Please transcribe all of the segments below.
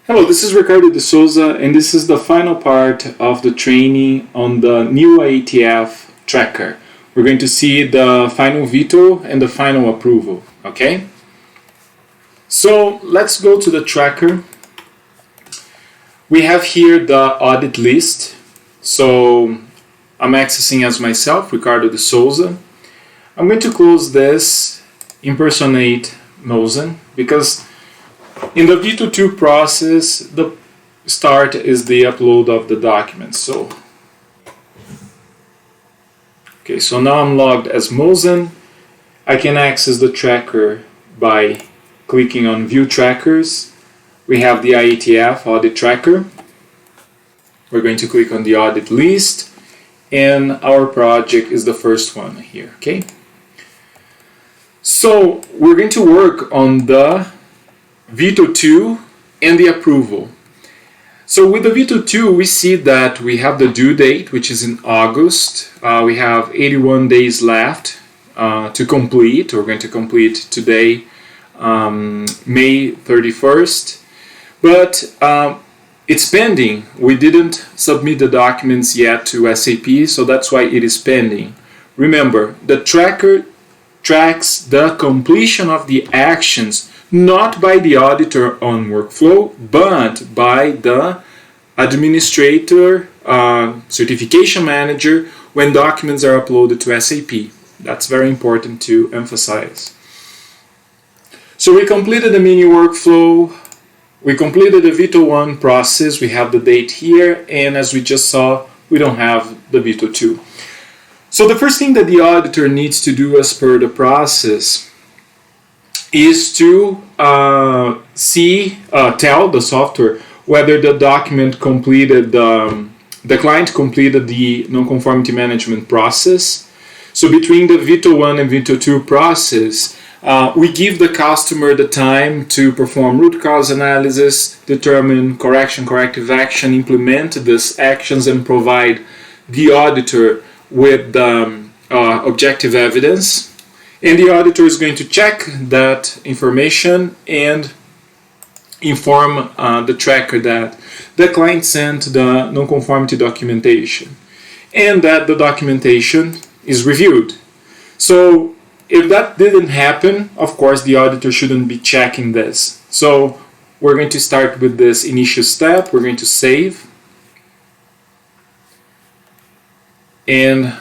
Hello, this is Ricardo de Souza, and this is the final part of the training on the new IATF Tracker. We're going to see the final veto and the final approval, okay? So let's go to the tracker. We have here the audit list. So I'm accessing as myself, Ricardo de Souza. I'm going to close this, impersonate Mosen, because in the Veto 2 process, the start is the upload of the documents. So now I'm logged as Mosen. I can access the tracker by clicking on View Trackers. We have the IATF Audit Tracker. We're going to click on the audit list, and our project is the first one here, okay? So we're going to work on the Veto 2 and the approval. So with the Veto 2, we see that we have the due date, which is in August. We have 81 days left to complete. We're going to complete today, May 31st. But it's pending. We didn't submit the documents yet to SAP, so that's why it is pending. Remember, the tracker tracks the completion of the actions not by the auditor on workflow, but by the administrator, certification manager, when documents are uploaded to SAP. That's very important to emphasize. So we completed the mini workflow, we completed the Veto 1 process, we have the date here, and as we just saw, we don't have the Veto 2. So the first thing that the auditor needs to do as per the process is to tell the software whether the document completed, the client completed the non-conformity management process. So between the Veto 1 and Veto 2 process, we give the customer the time to perform root cause analysis, determine corrective action, implement these actions, and provide the auditor with objective evidence. And the auditor is going to check that information and inform the tracker that the client sent the non-conformity documentation and that the documentation is reviewed. So if that didn't happen, of course, the auditor shouldn't be checking this. So we're going to start with this initial step. We're going to save. And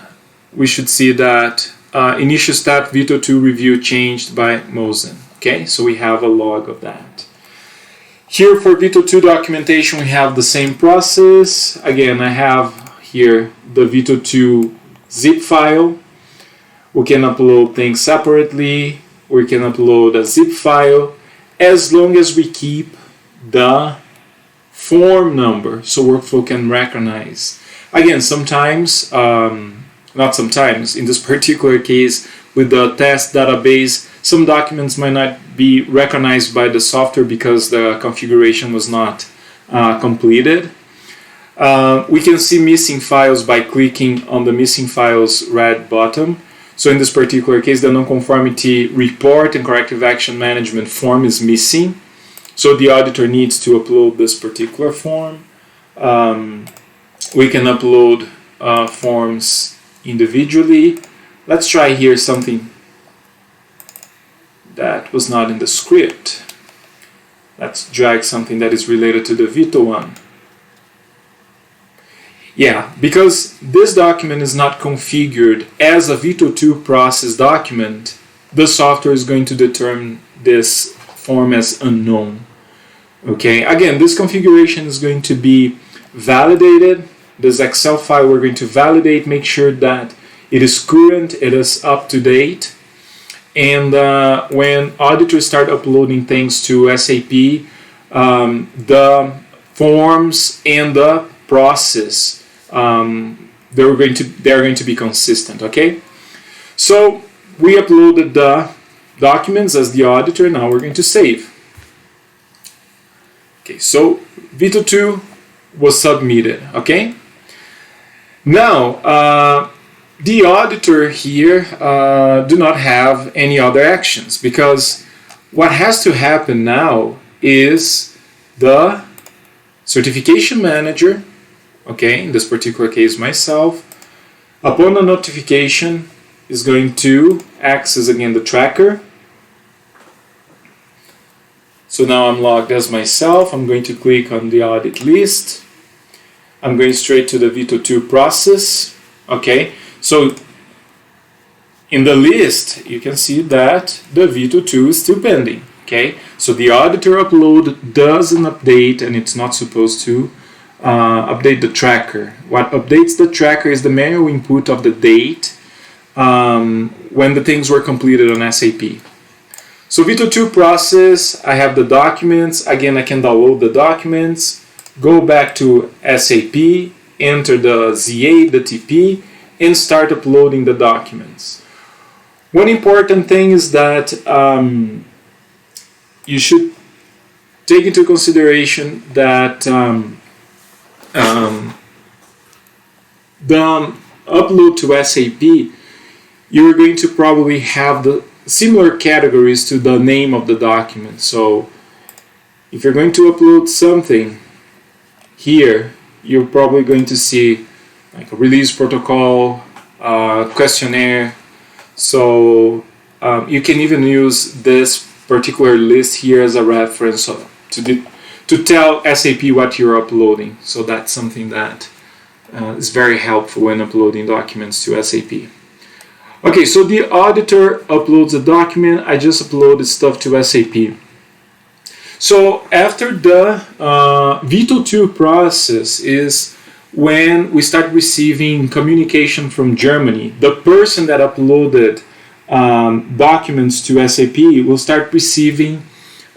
we should see that initial step Veto 2 review changed by Mosen. Okay, so we have a log of that. Here for Veto 2 documentation, we have the same process. Again, I have here the Veto 2 zip file. We can upload things separately. We can upload a zip file as long as we keep the form number so workflow can recognize. Again, sometimes, not sometimes, in this particular case with the test database, some documents might not be recognized by the software because the configuration was not completed. We can see missing files by clicking on the missing files red button. So in this particular case, the non-conformity report and corrective action management form is missing. So the auditor needs to upload this particular form. We can upload forms individually. Let's try here something that was not in the script. Let's drag something that is related to the Veto 1. Yeah, because this document is not configured as a Veto 2 process document, the software is going to determine this form as unknown. Okay, again, this configuration is going to be validated. This Excel file we're going to validate, make sure that it is current, it is up to date. And when auditors start uploading things to SAP, the forms and the process, they're going to be consistent, okay? So we uploaded the documents as the auditor, now we're going to save. Okay, so Veto 2 was submitted, okay? Now, the auditor here do not have any other actions because what has to happen now is the certification manager, okay, in this particular case myself, upon a notification is going to access again the tracker. So now I'm logged as myself. I'm going to click on the audit list. I'm going straight to the Veto 2 process. Okay, so in the list you can see that the Veto 2 is still pending. Okay, so the auditor upload does an update, and it's not supposed to update the tracker. What updates the tracker is the manual input of the date when the things were completed on SAP. So Veto 2 process, I have the documents. Again, I can download the documents, go back to SAP, enter the ZA, the TP, and start uploading the documents. One important thing is that you should take into consideration that the upload to SAP, you're going to probably have the similar categories to the name of the document. So if you're going to upload something here, you're probably going to see like a release protocol, questionnaire. So you can even use this particular list here as a reference to tell SAP what you're uploading. So that's something that is very helpful when uploading documents to SAP. Okay, so the auditor uploads a document. I just uploaded stuff to SAP. So after the Veto 2 process is when we start receiving communication from Germany. The person that uploaded documents to SAP will start receiving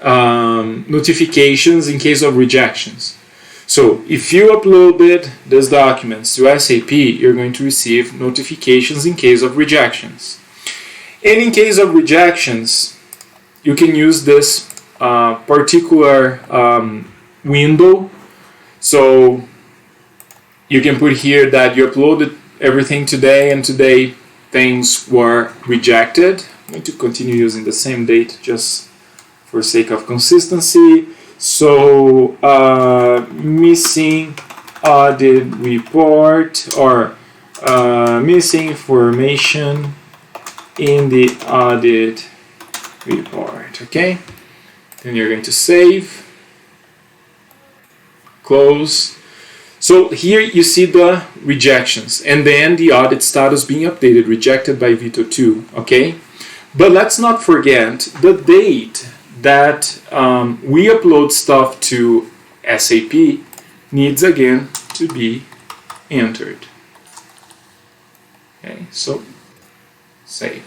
notifications in case of rejections. So if you uploaded these documents to SAP, you're going to receive notifications in case of rejections. And in case of rejections, you can use this particular window. So you can put here that you uploaded everything today, and today things were rejected. I'm going to continue using the same date just for sake of consistency. So missing audit report, or missing information in the audit report. Okay, then you're going to save, close. So here you see the rejections, and then the audit status being updated, rejected by Veto 2. Okay, but let's not forget the date that we upload stuff to SAP needs again to be entered. Okay, so save.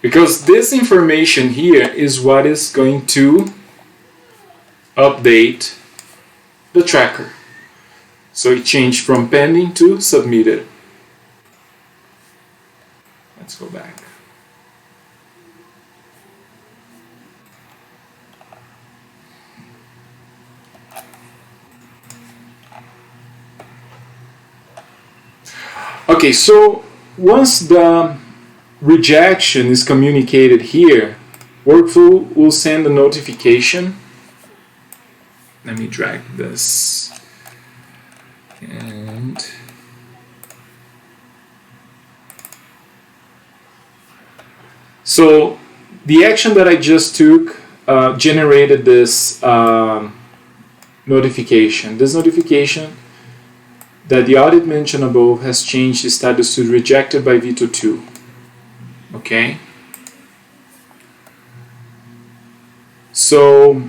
Because this information here is what is going to update the tracker. So it changed from pending to submitted. Let's go back. Okay, so once the rejection is communicated here, workflow will send a notification. Let me drag this. And so the action that I just took generated this notification. This notification that the audit mentioned above has changed the status to rejected by Veto 2. Okay? So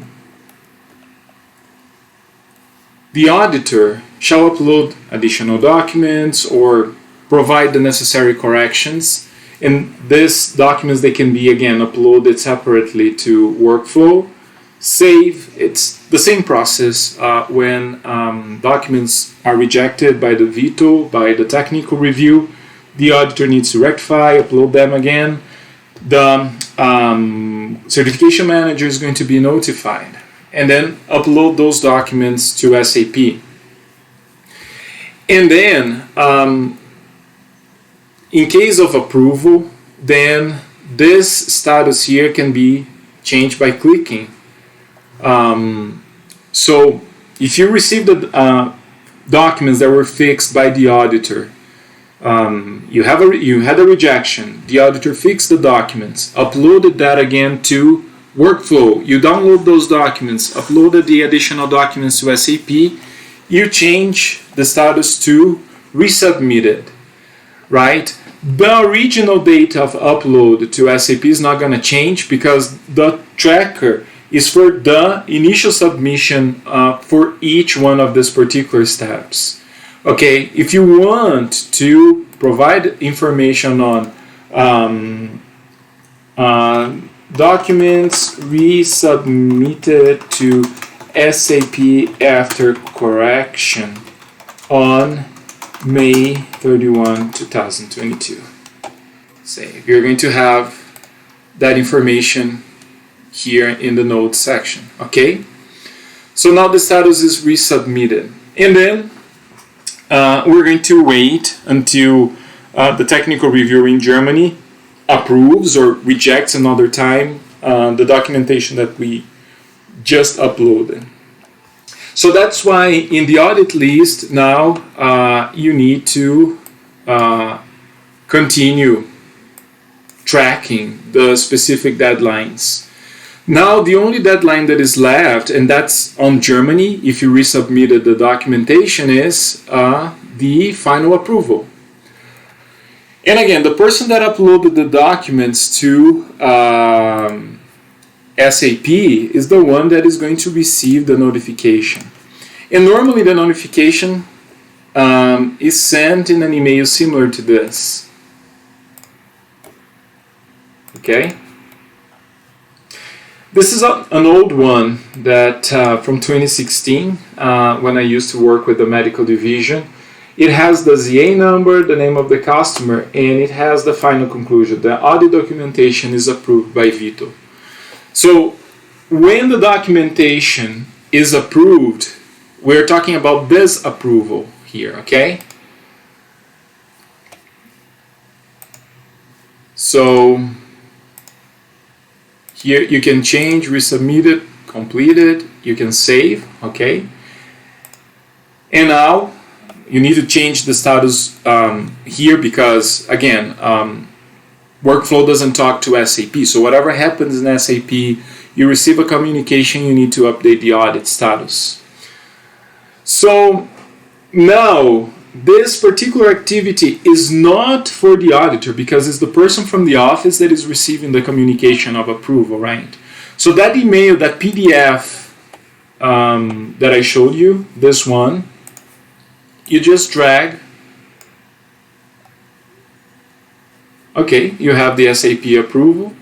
the auditor shall upload additional documents or provide the necessary corrections. And these documents, they can be again uploaded separately to workflow. Save, it's the same process when documents are rejected by the veto, by the technical review. The auditor needs to rectify, upload them again. The certification manager is going to be notified and then upload those documents to SAP. And then, in case of approval, then this status here can be changed by clicking So if you receive the documents that were fixed by the auditor, you had a rejection, the auditor fixed the documents, uploaded that again to workflow, you download those documents, uploaded the additional documents to SAP, you change the status to resubmitted, right? The original date of upload to SAP is not going to change because the tracker is for the initial submission for each one of these particular steps. Okay, if you want to provide information on documents resubmitted to SAP after correction on May 31, 2022. Say, you're going to have that information here in the notes section, okay? So now the status is resubmitted. And then we're going to wait until the technical reviewer in Germany approves or rejects another time the documentation that we just uploaded. So that's why in the audit list now you need to continue tracking the specific deadlines. Now the only deadline that is left, and that's on Germany, if you resubmitted the documentation, is the final approval. And again, the person that uploaded the documents to SAP is the one that is going to receive the notification. And normally the notification is sent in an email similar to this. Okay? This is an old one that from 2016 when I used to work with the medical division. It has the ZA number, the name of the customer, and it has the final conclusion. The audit documentation is approved by Veto. So when the documentation is approved, we're talking about this approval here, okay? So here you can change, resubmit it, complete it, you can save, okay? And now you need to change the status here because, again, workflow doesn't talk to SAP. So whatever happens in SAP, you receive a communication, you need to update the audit status. So now this particular activity is not for the auditor because it's the person from the office that is receiving the communication of approval, right? So that email, that PDF that I showed you, this one, you just drag. Okay, you have the SAP approval.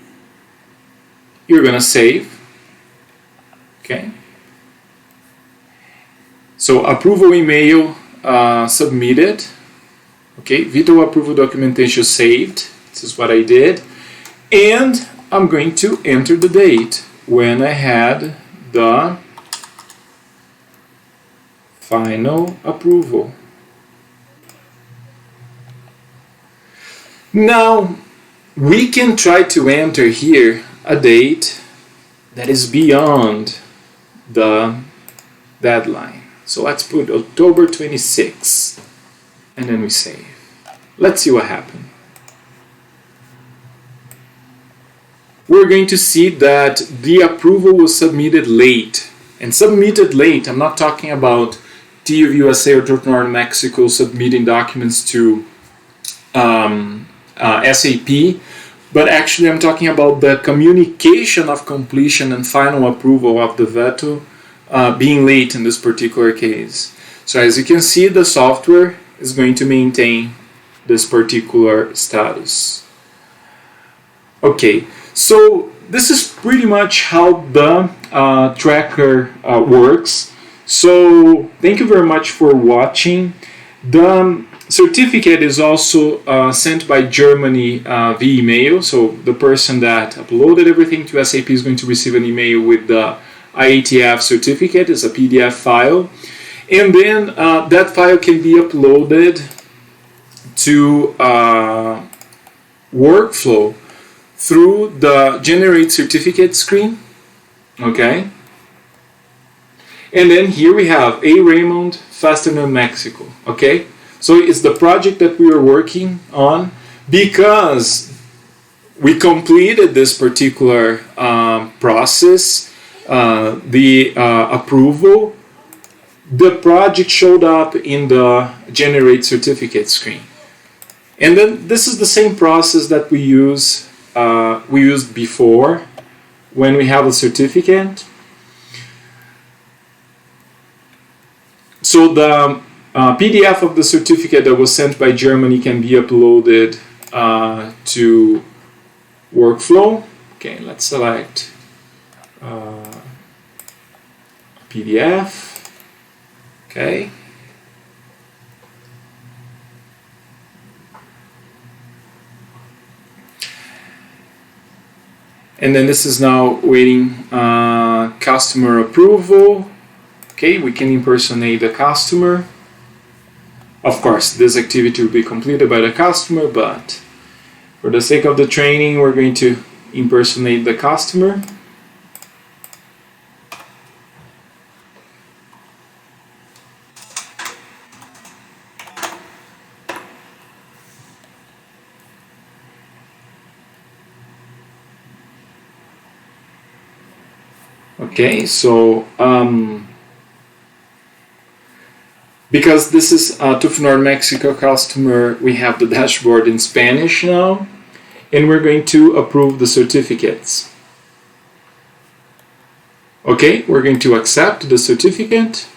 You're going to save. Okay. So approval email submitted. Okay, Veto approval documentation saved. This is what I did. And I'm going to enter the date when I had the final approval. Now, we can try to enter here a date that is beyond the deadline. So let's put October 26th, and then we save. Let's see what happened. We're going to see that the approval was submitted late. And submitted late, I'm not talking about TÜV USA or North Mexico submitting documents to SAP, but actually I'm talking about the communication of completion and final approval of the Veto being late in this particular case. So as you can see, the software is going to maintain this particular status. Okay, so this is pretty much how the tracker works. So thank you very much for watching. The certificate is also sent by Germany via email. So the person that uploaded everything to SAP is going to receive an email with the IATF certificate. It's a PDF file. And then that file can be uploaded to workflow through the generate certificate screen. Okay. And then here we have A. Raymond, Fastener, Mexico. Okay, so it's the project that we are working on because we completed this particular process, the approval. The project showed up in the Generate Certificate screen. And then this is the same process that we used before when we have a certificate. So the PDF of the certificate that was sent by Germany can be uploaded to workflow. Okay, let's select PDF. Okay. And then this is now waiting customer approval. Okay, we can impersonate the customer. Of course, this activity will be completed by the customer, but for the sake of the training, we're going to impersonate the customer. Okay, so because this is a TÜV Nord Mexico customer, we have the dashboard in Spanish now, and we're going to approve the certificates. Okay, we're going to accept the certificate.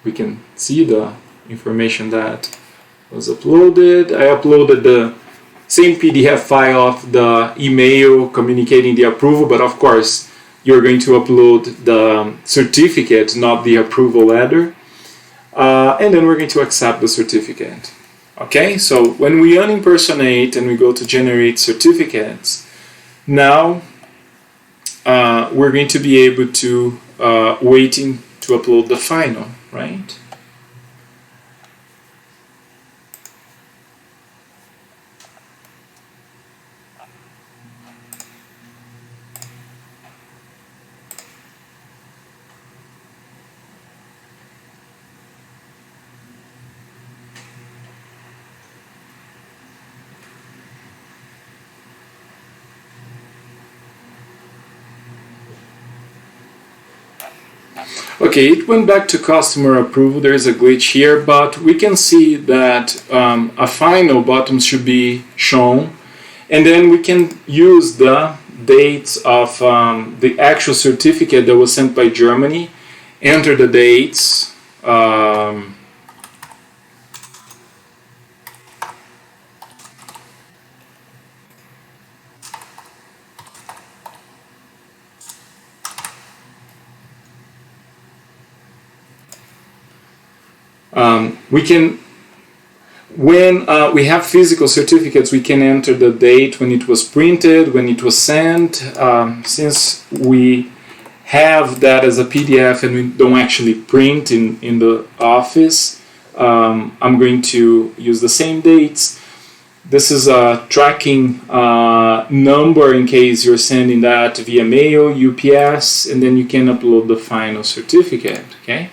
We can see the information that was uploaded. I uploaded the same PDF file of the email communicating the approval, but of course you're going to upload the certificate, not the approval letter. And then we're going to accept the certificate. Okay, so when we unimpersonate and we go to generate certificates, now we're going to be able to waiting to upload the final, right? Okay, it went back to customer approval. There is a glitch here, but we can see that a final button should be shown, and then we can use the dates of the actual certificate that was sent by Germany, enter the dates, we can, when we have physical certificates, we can enter the date when it was printed, when it was sent. Since we have that as a PDF and we don't actually print in the office, I'm going to use the same dates. This is a tracking number in case you're sending that via mail, UPS, and then you can upload the final certificate, okay?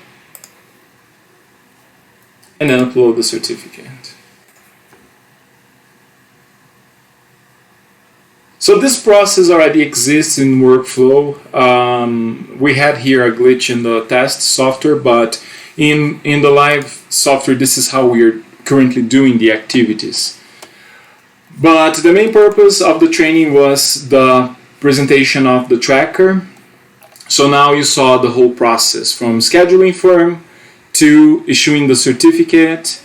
And then upload the certificate. So this process already exists in workflow. We had here a glitch in the test software, but in the live software, this is how we are currently doing the activities. But the main purpose of the training was the presentation of the tracker. So now you saw the whole process from scheduling firm to issuing the certificate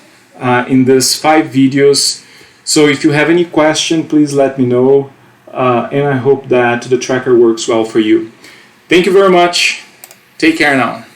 in these 5 videos. So if you have any question, please let me know, and I hope that the tracker works well for you. Thank you very much. Take care now.